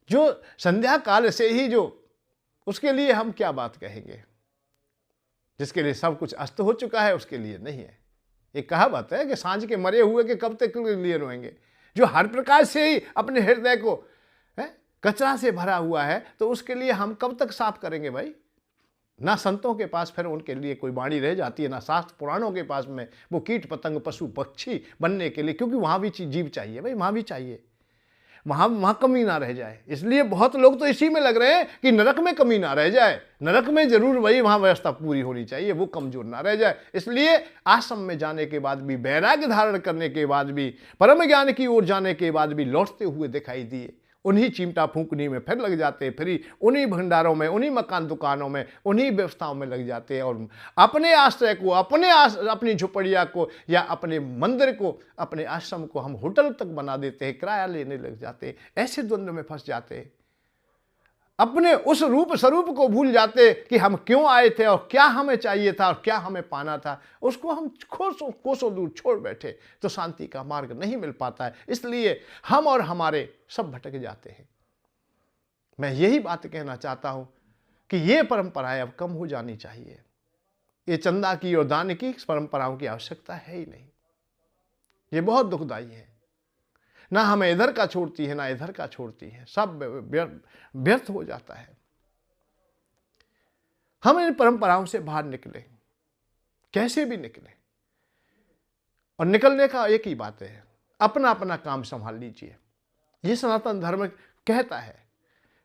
जो संध्या काल से ही जो, उसके लिए हम क्या बात कहेंगे? जिसके लिए सब कुछ अस्त हो चुका है उसके लिए नहीं है। एक कहावत है कि सांझ के मरे हुए के कब तक के लिए रोएंगे। जो हर प्रकार से ही अपने हृदय को कचरा से भरा हुआ है तो उसके लिए हम कब तक साफ करेंगे भाई? ना संतों के पास फिर उनके लिए कोई वाणी रह जाती है, ना शास्त्र पुराणों के पास में वो कीट पतंग पशु पक्षी बनने के लिए, क्योंकि वहां भी जीव चाहिए भाई, वहां भी चाहिए, वहां कमी ना रह जाए। इसलिए बहुत लोग तो इसी में लग रहे हैं कि नरक में कमी ना रह जाए। नरक में जरूर वही वहां व्यवस्था पूरी होनी चाहिए, वो कमजोर ना रह जाए। इसलिए आश्रम में जाने के बाद भी, वैराग्य धारण करने के बाद भी, परम ज्ञान की ओर जाने के बाद भी लौटते हुए दिखाई दिए, उन्हीं चिमटा फूंकनी में फिर लग जाते, फिर उन्हीं भंडारों में, उन्हीं मकान दुकानों में, उन्हीं व्यवस्थाओं में लग जाते हैं, और अपने आश्रय को, अपनी झुपड़िया को या अपने मंदिर को, अपने आश्रम को हम होटल तक बना देते हैं, किराया लेने लग जाते हैं। ऐसे द्वंद्व में फंस जाते हैं, अपने उस रूप स्वरूप को भूल जाते कि हम क्यों आए थे और क्या हमें चाहिए था और क्या हमें पाना था, उसको हम कोसों दूर छोड़ बैठे तो शांति का मार्ग नहीं मिल पाता है। इसलिए हम और हमारे सब भटक जाते हैं। मैं यही बात कहना चाहता हूं कि ये परंपराएं अब कम हो जानी चाहिए। ये चंदा की और दान की परंपराओं की आवश्यकता है ही नहीं। ये बहुत दुखदाई है, ना हमें इधर का छोड़ती है ना इधर का छोड़ती है, सब व्यर्थ हो जाता है। हम इन परंपराओं से बाहर निकले, कैसे भी निकले, और निकलने का एक ही बात है, अपना अपना काम संभाल लीजिए। ये सनातन धर्म कहता है,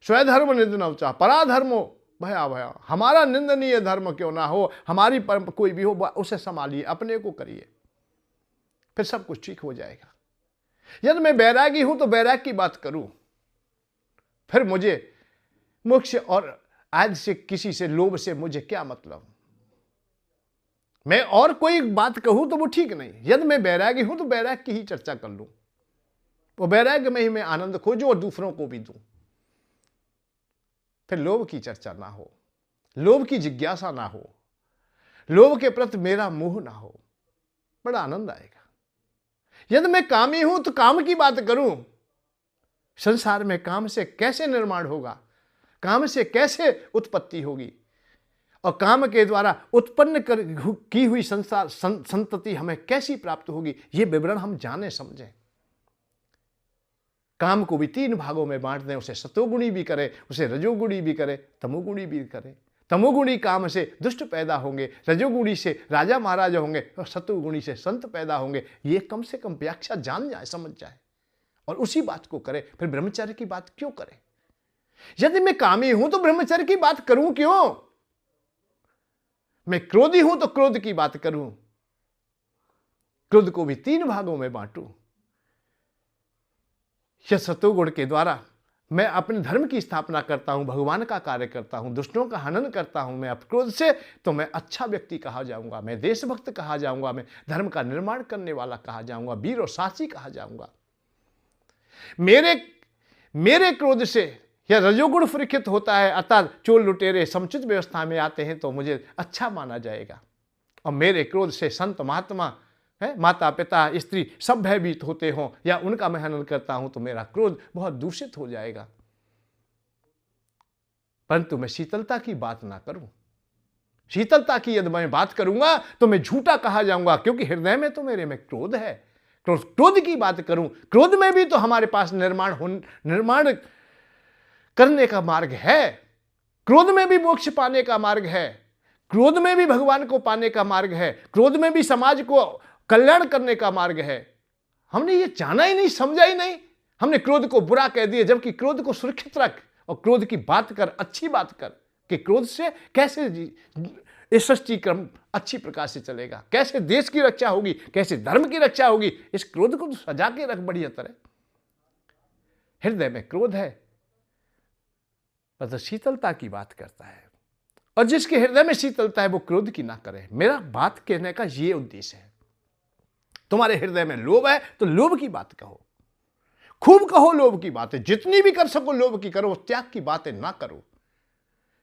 स्वधर्म निंदनवचा पराधर्मो भया भया। हमारा निंदनीय धर्म क्यों ना हो, हमारी परंपरा कोई भी हो, उसे संभालिए, अपने को करिए, फिर सब कुछ ठीक हो जाएगा। यदि मैं बैरागी हूं तो बैराग की बात करूं, फिर मुझे मोक्ष और आज से किसी से लोभ से मुझे क्या मतलब? मैं और कोई बात कहूं तो वो ठीक नहीं। यदि मैं बैरागी हूं तो बैराग की ही चर्चा कर लूं, वो बैराग में ही मैं आनंद खोजूं और दूसरों को भी दूं। फिर लोभ की चर्चा ना हो, लोभ की जिज्ञासा ना हो, लोभ के प्रति मेरा मोह ना हो, बड़ा आनंद आएगा। यदि मैं कामी हूं तो काम की बात करूं, संसार में काम से कैसे निर्माण होगा, काम से कैसे उत्पत्ति होगी, और काम के द्वारा उत्पन्न की हुई संसार संतति हमें कैसी प्राप्त होगी, ये विवरण हम जाने समझें। काम को भी 3 भागों में बांट दें, उसे सतोगुणी भी करे, उसे रजोगुणी भी करे, तमोगुणी भी करे। तमोगुणी काम से दुष्ट पैदा होंगे, रजोगुणी से राजा महाराजा होंगे, और सतोगुणी से संत पैदा होंगे। ये कम से कम व्याख्या जान जाए, समझ जाए, और उसी बात को करे। फिर ब्रह्मचर्य की बात क्यों करे? यदि मैं कामी हूं तो ब्रह्मचर्य की बात करूं क्यों? मैं क्रोधी हूं तो क्रोध की बात करूं, क्रोध को भी 3 भागों में बांटूं। यह सतोगुण के द्वारा मैं अपने धर्म की स्थापना करता हूं, भगवान का कार्य करता हूं, दुष्टों का हनन करता हूं। मैं क्रोध से तो मैं अच्छा व्यक्ति कहा जाऊंगा, मैं देशभक्त कहा जाऊंगा, मैं धर्म का निर्माण करने वाला कहा जाऊंगा, वीर और साहसी कहा जाऊंगा। मेरे क्रोध से या रजोगुण प्रखित होता है, अर्थात चोर लुटेरे समुचित व्यवस्था में आते हैं तो मुझे अच्छा माना जाएगा। और मेरे क्रोध से संत महात्मा है, माता पिता स्त्री सब भयभीत होते हों या उनका मैं हनन करता हूं तो मेरा क्रोध बहुत दूषित हो जाएगा। परंतु मैं शीतलता की बात ना करूं। शीतलता की यदि मैं बात करूंगा तो मैं झूठा कहा जाऊंगा, क्योंकि हृदय में तो मेरे में क्रोध है। क्रोध की बात करूं, क्रोध में भी तो हमारे पास निर्माण करने का मार्ग है, क्रोध में भी मोक्ष पाने का मार्ग है, क्रोध में भी भगवान को पाने का मार्ग है, क्रोध में भी समाज को कल्याण करने का मार्ग है। हमने ये जाना ही नहीं, समझा ही नहीं। हमने क्रोध को बुरा कह दिया, जबकि क्रोध को सुरक्षित रख और क्रोध की बात कर, अच्छी बात कर कि क्रोध से कैसे इस सृष्टि क्रम अच्छी प्रकार से चलेगा, कैसे देश की रक्षा होगी, कैसे धर्म की रक्षा होगी। इस क्रोध को तो सजा के रख बढ़िया तरह। हृदय में क्रोध है तो शीतलता की बात करता है, और जिसके हृदय में शीतलता है वो क्रोध की ना करे। मेरा बात कहने का ये उद्देश्य है। तुम्हारे हृदय में लोभ है तो लोभ की बात कहो, खूब कहो लोभ की बातें, जितनी भी कर सको लोभ की करो, त्याग की बातें ना करो।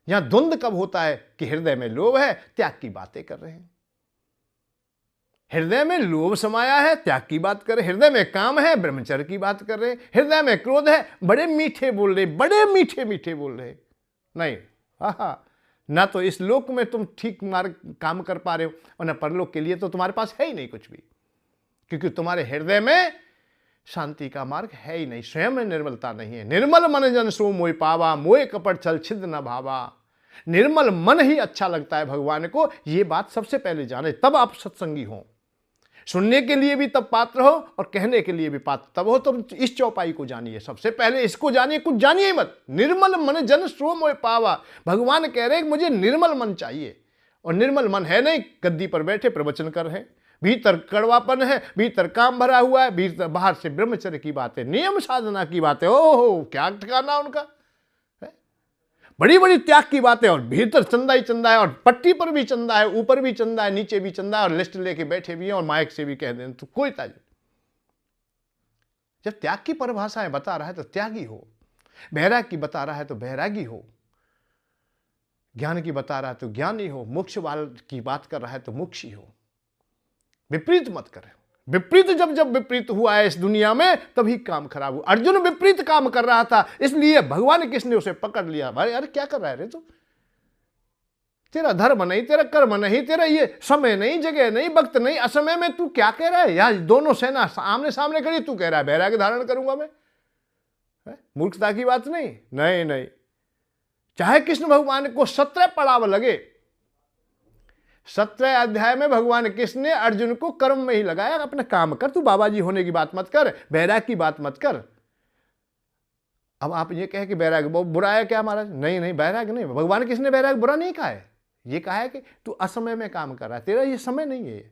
यहां द्वंद्व कब होता है कि हृदय में लोभ है, त्याग की बातें कर रहे हैं। हृदय में लोभ समाया है, त्याग की बात कर रहे। हृदय में काम है, ब्रह्मचर्य की बात कर रहे। हृदय में क्रोध है, बड़े मीठे बोल रहे, बड़े मीठे मीठे बोल रहे। नहीं, ना तो इस लोक में तुम ठीक मार्ग काम कर पा रहे हो और ना परलोक के लिए तो तुम्हारे पास है ही नहीं कुछ भी, क्योंकि तुम्हारे हृदय में शांति का मार्ग है ही नहीं, स्वयं में निर्मलता नहीं है। निर्मल मन जन सो मोय पावा, मोय कपट छल छिद न भावा। निर्मल मन ही अच्छा लगता है भगवान को, ये बात सबसे पहले जाने, तब आप सत्संगी हो। सुनने के लिए भी तब पात्र हो और कहने के लिए भी पात्र तब हो। तुम इस चौपाई को जानिए, सबसे पहले इसको जानिए, कुछ जानिए मत। निर्मल मन जन सो मोय पावा, भगवान कह रहे हैं मुझे निर्मल मन चाहिए, और निर्मल मन है नहीं, गद्दी पर बैठे प्रवचन कर रहे हैं, भीतर कड़वापन है, भीतर काम भरा हुआ है, भीतर बाहर से ब्रह्मचर्य की बातें, नियम साधना की बातें। ओहो, क्या ठिकाना उनका, बड़ी बड़ी त्याग की बातें, और भीतर चंदा ही चंदा है, और पट्टी पर भी चंदा है, ऊपर भी चंदा है, नीचे भी चंदा है, और लिस्ट लेके बैठे भी हैं और माइक से भी कह दें तो कोई ताजुब। जब त्याग की परिभाषाएं बता रहा है तो त्यागी हो, बैराग की बता रहा है तो बैरागी हो, ज्ञान की बता रहा है तो ज्ञानी हो, मोक्ष वाल की बात कर रहा है तो मोक्षी हो। विपरीत मत करे। विपरीत जब विपरीत हुआ है इस दुनिया में तभी काम खराब हुआ। अर्जुन विपरीत काम कर रहा था, इसलिए भगवान कृष्ण ने उसे पकड़ लिया। भाई अरे क्या कर रहा है रे तू, तेरा धर्म नहीं, तेरा कर्म नहीं, तेरा ये समय नहीं, जगह नहीं, वक्त नहीं, असमय में तू क्या कह रहा है। यार दोनों सेना आमने सामने खड़ी, तू कह रहा है बैराग धारण करूंगा मैं। मूर्खता की बात नहीं, नहीं नहीं। चाहे कृष्ण भगवान को 17 पड़ाव लगे, 17 अध्याय में भगवान कृष्ण ने अर्जुन को कर्म में ही लगाया, अपना काम कर, तू बाबा जी होने की बात मत कर, बैराग की बात मत कर। अब आप ये कहे कि बैराग बुरा है क्या महाराज? नहीं नहीं, बैराग नहीं, भगवान कृष्ण ने बैराग बुरा नहीं कहा है। ये कहा है कि तू असमय में काम कर रहा है, तेरा ये समय नहीं है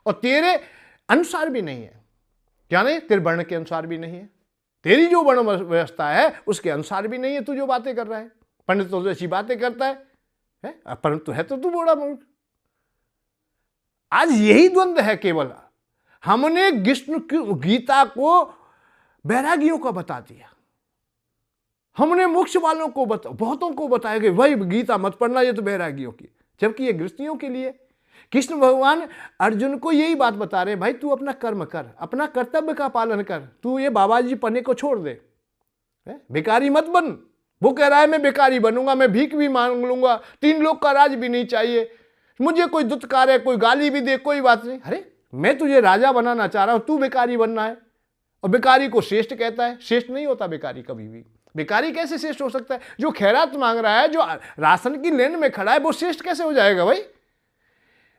और तेरे अनुसार भी नहीं है। क्या नहीं? तेरे वर्ण के अनुसार भी नहीं है, तेरी जो वर्ण व्यवस्था है उसके अनुसार भी नहीं है। तू जो बातें कर रहा है, पंडित तो ऐसी बातें करता है परंतु है तो तू बड़ा मूर्ख। आज यही द्वंद्व है केवल। हमने विष्णु गीता को बैरागियों का बता दिया, हमने मोक्ष वालों को बहुतों को बताया कि भाई गीता मत पढ़ना, ये तो बैरागियों की, जबकि ये गृहस्थियों के लिए। कृष्ण भगवान अर्जुन को यही बात बता रहे हैं, भाई तू अपना कर्म कर, अपना कर्तव्य का पालन कर, तू ये बाबा जी पढ़ने को छोड़ दे, बेकारी मत बन। वो कह रहा है मैं बेकारी बनूंगा, मैं भीख भी मांग लूंगा, 3 लोग का राज भी नहीं चाहिए, मुझे कोई दुत्कार है, कोई गाली भी दे, कोई बात नहीं। अरे मैं तुझे राजा बनाना चाह रहा हूं, तू बेकारी बनना है। और बेकारी को श्रेष्ठ कहता है, श्रेष्ठ नहीं होता बेकारी कभी भी। बेकारी कैसे श्रेष्ठ हो सकता है? जो खैरात मांग रहा है, जो राशन की लेन में खड़ा है, वो श्रेष्ठ कैसे हो जाएगा भाई?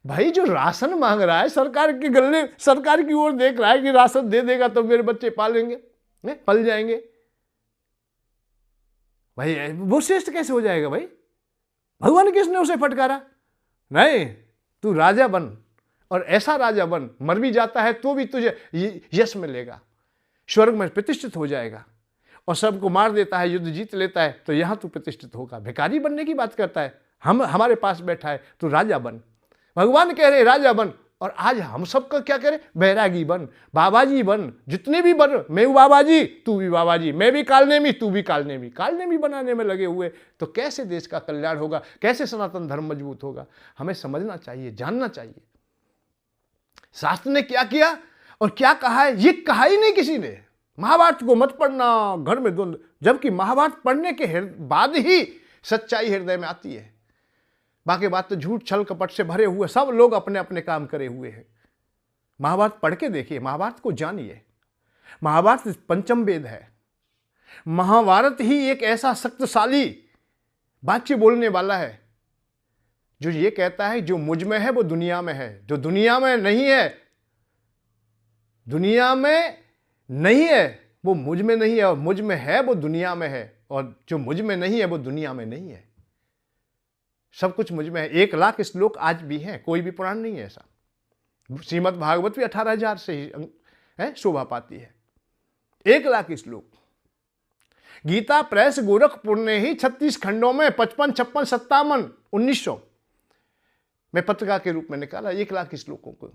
भाई जो राशन मांग रहा है, सरकार के गले, सरकार की ओर देख रहा है कि राशन दे देगा तो मेरे बच्चे पालेंगे, पल जाएंगे, भाई वो श्रेष्ठ कैसे हो जाएगा भाई? भगवान किसने उसे फटकारा? नहीं, तू राजा बन, और ऐसा राजा बन, मर भी जाता है तो भी तुझे यश मिलेगा, स्वर्ग में प्रतिष्ठित हो जाएगा। और सबको मार देता है, युद्ध जीत लेता है, तो यहां तू प्रतिष्ठित होगा। भिखारी बनने की बात करता है, हमारे पास बैठा है, तू राजा बन। भगवान कह रहे राजा बन, और आज हम सबका क्या करें, बैरागी बन, बाबाजी बन, जितने भी बन, मैं हूँ बाबाजी, तू भी बाबाजी, मैं भी कालनेमी, तू भी कालनेमी, कालनेमी बनाने में लगे हुए, तो कैसे देश का कल्याण होगा, कैसे सनातन धर्म मजबूत होगा। हमें समझना चाहिए, जानना चाहिए शास्त्र ने क्या किया और क्या कहा है। ये कहा ही नहीं किसी ने, महाभारत को मत पढ़ना, घर में द्वंद, जबकि महाभारत पढ़ने के बाद ही सच्चाई हृदय में आती है। बाकी बात तो झूठ छल कपट से भरे हुए, सब लोग अपने अपने काम करे हुए हैं। महाभारत पढ़ के देखिए, महाभारत को जानिए। महाभारत पंचम वेद है। महाभारत ही एक ऐसा शक्तिशाली वाक्य बोलने वाला है जो ये कहता है जो मुझ में है वो दुनिया में है, जो दुनिया में नहीं है, दुनिया में नहीं है वो मुझ में नहीं है, और मुझ में है वो दुनिया में है, और जो मुझ में नहीं है वो दुनिया में नहीं है। सब कुछ मुझ में है। 1 लाख श्लोक आज भी हैं, कोई भी पुराण नहीं है ऐसा। श्रीमद् भागवत भी 18,000 से ही शोभा पाती है। 1 लाख श्लोक। गीता प्रेस गोरखपुर ने ही 36 खंडों में 55, 56, 57, 1900 में पत्रिका के रूप में निकाला 1 लाख श्लोकों को।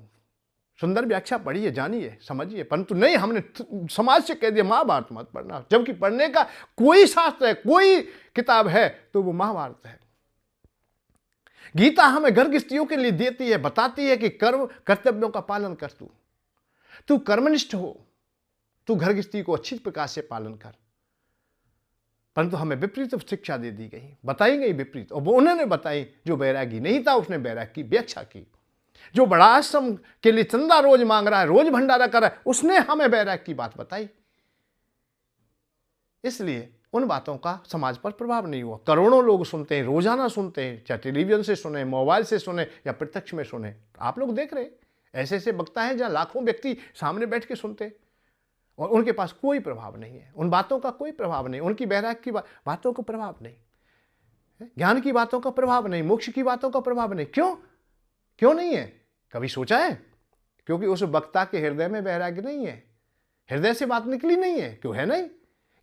सुंदर व्याख्या पढ़िए, जानिए, समझिए, परंतु नहीं, हमने समाज से कह दिया महाभारत मत पढ़ना, जबकि पढ़ने का कोई शास्त्र है, कोई किताब है तो वो महाभारत है। गीता हमें घर गृहस्थियों के लिए देती है, बताती है कि कर्म कर्तव्यों का पालन कर, तू कर्मनिष्ठ हो, तू घर गृहस्थी को अच्छी प्रकार से पालन कर। परंतु हमें विपरीत शिक्षा दे दी गई, बताई गई विपरीत, और वो उन्होंने बताई जो बैरागी नहीं था उसने बैराग की व्याख्या की। जो बड़ा आश्रम के लिए चंदा रोज मांग रहा है, रोज भंडारा कर रहा है, उसने हमें बैराग की बात बताई। इसलिए उन बातों का समाज पर प्रभाव नहीं हुआ। करोड़ों लोग सुनते हैं, रोजाना सुनते हैं, चाहे टेलीविजन से सुने, मोबाइल से सुने या प्रत्यक्ष में सुने। आप लोग देख रहे हैं, ऐसे ऐसे वक्ता हैं जहां लाखों व्यक्ति सामने बैठ के सुनते हैं और उनके पास कोई प्रभाव नहीं है, उन बातों का कोई प्रभाव नहीं, उनकी बैराग की बातों का प्रभाव नहीं, ज्ञान की बातों का प्रभाव नहीं, मोक्ष की बातों का प्रभाव नहीं। क्यों नहीं है? कभी सोचा है? क्योंकि उस वक्ता के हृदय में वैराग्य नहीं है, हृदय से बात निकली नहीं है। क्यों है नहीं?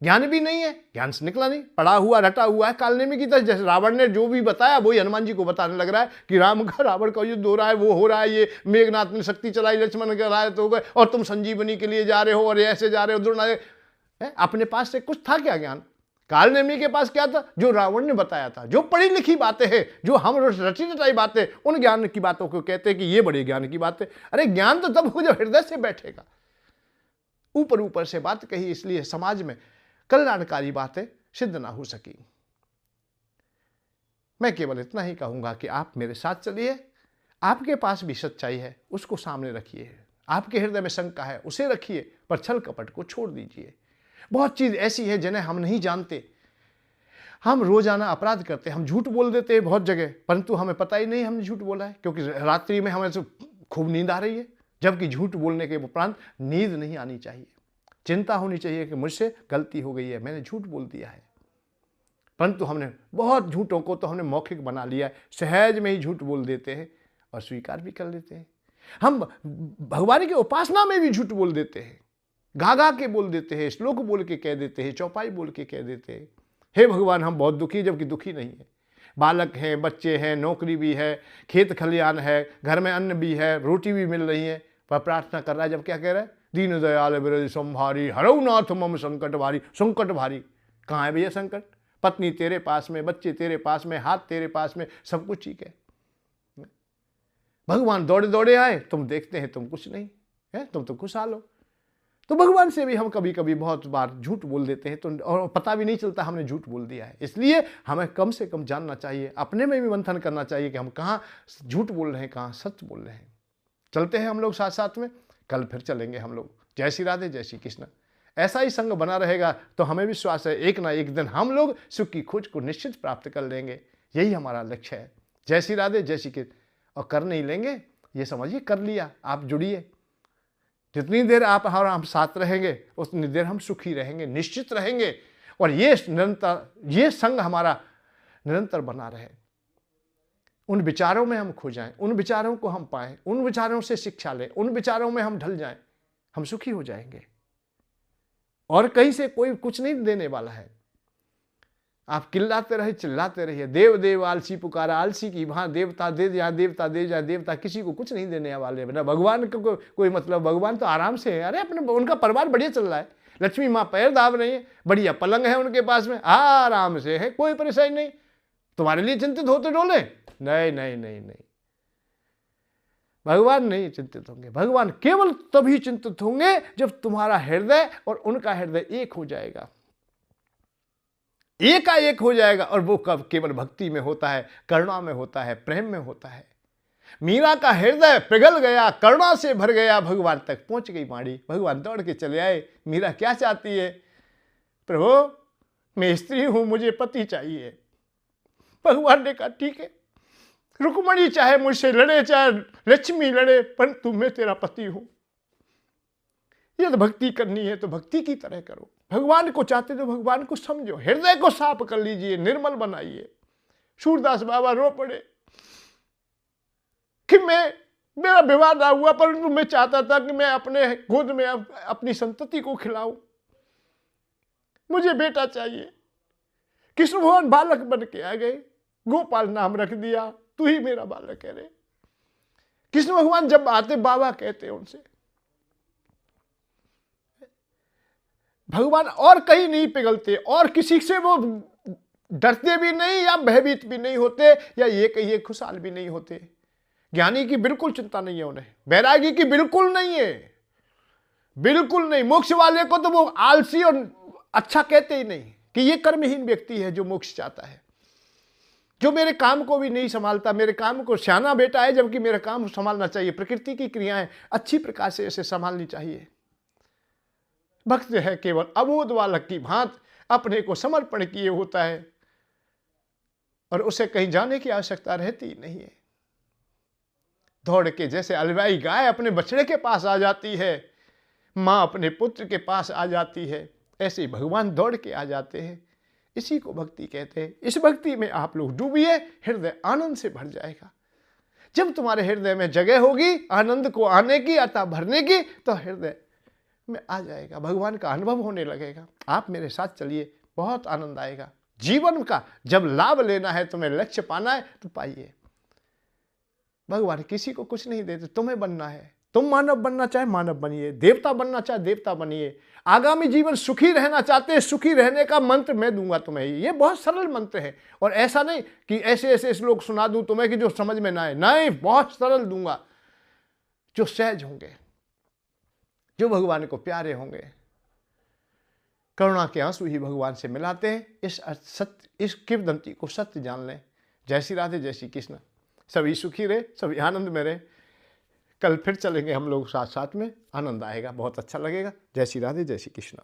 ज्ञान भी नहीं है, ज्ञान से निकला नहीं, पड़ा हुआ रटा हुआ है कालनेमी की तरह। जैसे रावण ने जो भी बताया वही हनुमान जी को बताने लग रहा है कि राम का रावण का युद्ध हो रहा है, वो हो रहा है, ये मेघनाथ ने शक्ति चलाई, लक्ष्मण का राय तो हो गए, और तुम संजीवनी के लिए जा रहे हो और ऐसे जा रहे हो, दुर्ना। अपने पास से कुछ था क्या ज्ञान? कालनेमी के पास क्या था? जो रावण ने बताया था, जो पढ़ी लिखी बातें हैं, जो हम रची रटाई बातें, उन ज्ञान की बातों को कहते हैं कि ये बड़े ज्ञान की बात है। अरे ज्ञान तो तब हो जब हृदय से बैठेगा। ऊपर ऊपर से बात कही, इसलिए समाज में कल्याणकारी बातें सिद्ध ना हो सकी। मैं केवल इतना ही कहूंगा कि आप मेरे साथ चलिए, आपके पास भी सच्चाई है उसको सामने रखिए, आपके हृदय में शंका है उसे रखिए, पर छल कपट को छोड़ दीजिए। बहुत चीज ऐसी है जिन्हें हम नहीं जानते, हम रोजाना अपराध करते हैं, हम झूठ बोल देते हैं बहुत जगह, परंतु हमें पता ही नहीं हमने झूठ बोला है, क्योंकि रात्रि में हमें तो खूब नींद आ रही है, जबकि झूठ बोलने के उपरांत नींद नहीं आनी चाहिए। चिंता होनी चाहिए कि मुझसे गलती हो गई है, मैंने झूठ बोल दिया है। परंतु हमने बहुत झूठों को तो हमने मौखिक बना लिया है, सहज में ही झूठ बोल देते हैं और स्वीकार भी कर लेते हैं। हम भगवान की उपासना में भी झूठ बोल देते हैं, गा के बोल देते हैं, श्लोक बोल के कह देते हैं, चौपाई बोल के कह देते हैं हे भगवान हम बहुत दुखी, जबकि दुखी नहीं है। बालक हैं, बच्चे हैं, नौकरी भी है, खेत खलियान है, घर में अन्न भी है, रोटी भी मिल रही है, पर प्रार्थना कर रहा है जब क्या कह रहा है? दीन दयाल विरज संभारी, हरऊ नाथ मम संकट भारी। संकट भारी कहाँ है भैया संकट? पत्नी तेरे पास में, बच्चे तेरे पास में, हाथ तेरे पास में, सब कुछ ठीक है। भगवान दौड़े दौड़े आए, तुम देखते हैं तुम कुछ नहीं है, तुम तो खुशहाल हो। तो भगवान से भी हम कभी कभी बहुत बार झूठ बोल देते हैं, तो और पता भी नहीं चलता हमने झूठ बोल दिया है। इसलिए हमें कम से कम जानना चाहिए, अपने में भी मंथन करना चाहिए कि हम कहाँ झूठ बोल रहे हैं, कहाँ सच बोल रहे हैं। चलते हैं हम लोग साथ साथ में, कल फिर चलेंगे हम लोग। जय श्री राधे, जय श्री कृष्ण। ऐसा ही संग बना रहेगा तो हमें विश्वास है एक ना एक दिन हम लोग सुख की खोज को निश्चित प्राप्त कर लेंगे। यही हमारा लक्ष्य है। जय श्री राधे, जय श्री कृष्ण। और कर नहीं लेंगे ये समझिए कर लिया। आप जुड़िए, जितनी देर आप और हम साथ रहेंगे उतनी देर हम सुखी रहेंगे, निश्चित रहेंगे। और ये निरंतर ये संग हमारा निरंतर बना रहे। उन विचारों में हम खो जाएं, उन विचारों को हम पाएं, उन विचारों से शिक्षा लें, उन विचारों में हम ढल जाएं, हम सुखी हो जाएंगे। और कहीं से कोई कुछ नहीं देने वाला है। आप चिल्लाते रहे, चिल्लाते रहिए, देव देव आलसी पुकारा, आलसी की वहाँ देवता दे जा, देवता दे जा, देवता किसी को कुछ नहीं देने वाले, ना भगवान को कोई मतलब, भगवान तो आराम से है। अरे अपने उनका परिवार बढ़िया चल रहा है, लक्ष्मी माँ पैर दाब रही है, बढ़िया पलंग है उनके पास में, आराम से है, कोई परेशानी नहीं। तुम्हारे लिए चिंतित होते डोले? नहीं नहीं नहीं नहीं, भगवान नहीं चिंतित होंगे। भगवान केवल तभी चिंतित होंगे जब तुम्हारा हृदय और उनका हृदय एक हो जाएगा, एकाएक हो जाएगा। और वो कब? केवल भक्ति में होता है, करुणा में होता है, प्रेम में होता है। मीरा का हृदय पिघल गया, करुणा से भर गया, भगवान तक पहुंच गई माड़ी। भगवान दौड़ के चले आए, मीरा क्या चाहती है? प्रभु मैं स्त्री हूं, मुझे पति चाहिए। भगवान ने कहा ठीक है, रुक्मणी चाहे मुझसे लड़े, चाहे लक्ष्मी लड़े, परंतु मैं तेरा पति हूं। यदि भक्ति करनी है तो भक्ति की तरह करो, भगवान को चाहते तो भगवान को समझो, हृदय को साफ कर लीजिए, निर्मल बनाइए। सूरदास बाबा रो पड़े कि मेरा विवाह ना हुआ, परंतु मैं चाहता था कि मैं अपने गोद में अपनी संतति को खिलाऊं, मुझे बेटा चाहिए। कृष्ण भगवान बालक बन के आ गए, गोपाल नाम रख दिया, तू ही मेरा बालक है रे। कृष्ण भगवान जब आते बाबा कहते उनसे, भगवान और कहीं नहीं पिघलते, और किसी से वो डरते भी नहीं या भयभीत भी नहीं होते, या ये कहिए खुशहाल भी नहीं होते। ज्ञानी की बिल्कुल चिंता नहीं है उन्हें, बैरागी की बिल्कुल नहीं है, बिल्कुल नहीं। मोक्ष वाले को तो वो आलसी और अच्छा कहते ही नहीं कि ये कर्महीन व्यक्ति है जो मोक्ष चाहता है, जो मेरे काम को भी नहीं संभालता, मेरे काम को श्याना बेटा है, जबकि मेरा काम संभालना चाहिए। प्रकृति की क्रियाएं अच्छी प्रकार से इसे संभालनी चाहिए। भक्त है केवल अबोध बालक की भांत अपने को समर्पण किए होता है, और उसे कहीं जाने की आवश्यकता रहती नहीं है। दौड़ के जैसे अलवाई गाय अपने बछड़े के पास आ जाती है, माँ अपने पुत्र के पास आ जाती है, ऐसे ही भगवान दौड़ के आ जाते हैं। इसी को भक्ति कहते हैं। इस भक्ति में आप लोग डूबिए, हृदय आनंद से भर जाएगा। जब तुम्हारे हृदय में जगह होगी आनंद को आने की, अतः भरने की, तो हृदय में आ जाएगा, भगवान का अनुभव होने लगेगा। आप मेरे साथ चलिए, बहुत आनंद आएगा। जीवन का जब लाभ लेना है, तुम्हें लक्ष्य पाना है, तो पाइए। भगवान किसी को कुछ नहीं देते, तुम्हें बनना है। तुम मानव बनना चाहे मानव बनिए, देवता बनना चाहे देवता बनिए। आगामी जीवन सुखी रहना चाहते हैं, सुखी रहने का मंत्र मैं दूंगा तुम्हें। ये बहुत सरल मंत्र है, और ऐसा नहीं कि ऐसे ऐसे श्लोक सुना दूं तुम्हें कि जो समझ में ना आए, नहीं, बहुत सरल दूंगा, जो सहज होंगे, जो भगवान को प्यारे होंगे। करुणा के आंसू ही भगवान से मिलाते हैं। इस किंवदंती को सत्य जान लें। जय श्री राधे, जय श्री कृष्ण। सभी सुखी रहे, सभी आनंद में रहे। कल फिर चलेंगे हम लोग साथ साथ में, आनंद आएगा, बहुत अच्छा लगेगा। जय श्री राधे, जय श्री कृष्ण।